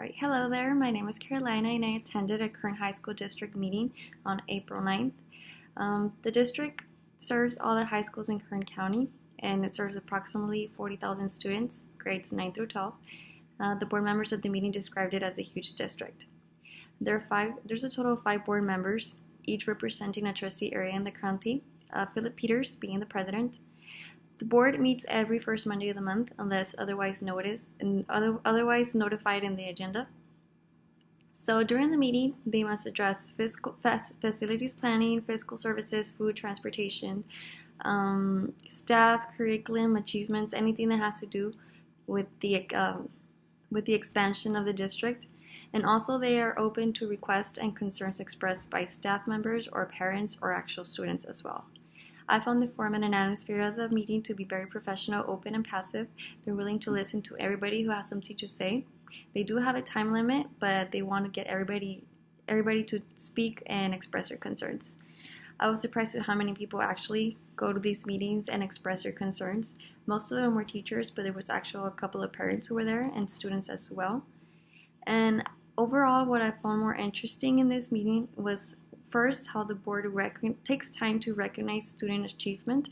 Right. Hello there. My name is Carolina and I attended a Kern High School District meeting on April 9th. The district serves all the high schools in Kern County and it serves approximately 40,000 students, grades 9 through 12. The board members at the meeting described it as a huge district. There's a total of 5 board members, each representing a trustee area in the county, Philip Peters being the president. The board meets every first Monday of the month unless otherwise notified in the agenda. So during the meeting, they must address facilities planning, fiscal services, food, transportation, staff, curriculum, achievements, anything that has to do with the expansion of the district. And also they are open to requests and concerns expressed by staff members or parents or actual students as well. I found the format and atmosphere of the meeting to be very professional, open, and passive. They're willing to listen to everybody who has something to say. They do have a time limit, but they want to get everybody to speak and express their concerns. I was surprised at how many people actually go to these meetings and express their concerns. Most of them were teachers, but there was actually a couple of parents who were there and students as well. And overall, what I found more interesting in this meeting was first, how the board takes time to recognize student achievement.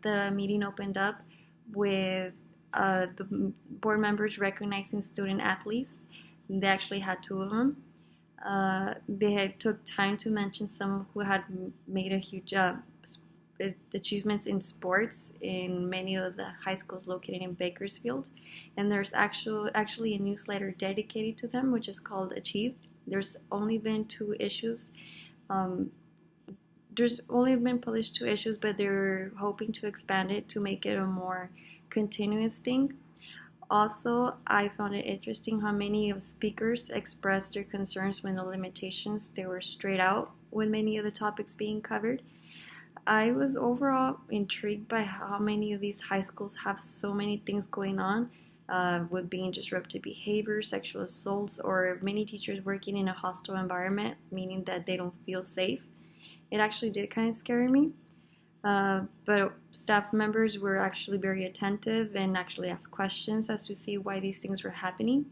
The meeting opened up with the board members recognizing student athletes. They actually had 2 of them. They took time to mention some who had made a huge achievements in sports in many of the high schools located in Bakersfield. And there's actually a newsletter dedicated to them, which is called Achieve. There's only been 2 issues. There's only been published 2 issues, but they're hoping to expand it to make it a more continuous thing. Also, I found it interesting how many of speakers expressed their concerns with the limitations. They were straight out with many of the topics being covered. I was overall intrigued by how many of these high schools have so many things going on. With being disruptive behavior, sexual assaults, or many teachers working in a hostile environment, meaning that they don't feel safe. It actually did kind of scare me. But staff members were actually very attentive and actually asked questions as to see why these things were happening.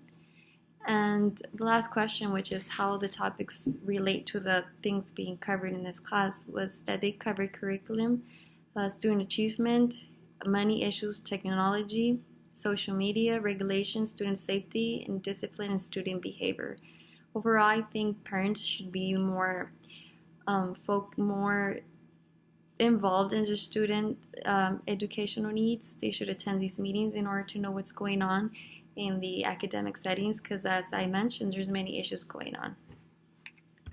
And the last question, which is how the topics relate to the things being covered in this class, was that they covered curriculum, student achievement, money issues, technology, social media, regulations, student safety, and discipline and student behavior. Overall, I think parents should be more involved in their student educational needs. They should attend these meetings in order to know what's going on in the academic settings, because as I mentioned, there's many issues going on.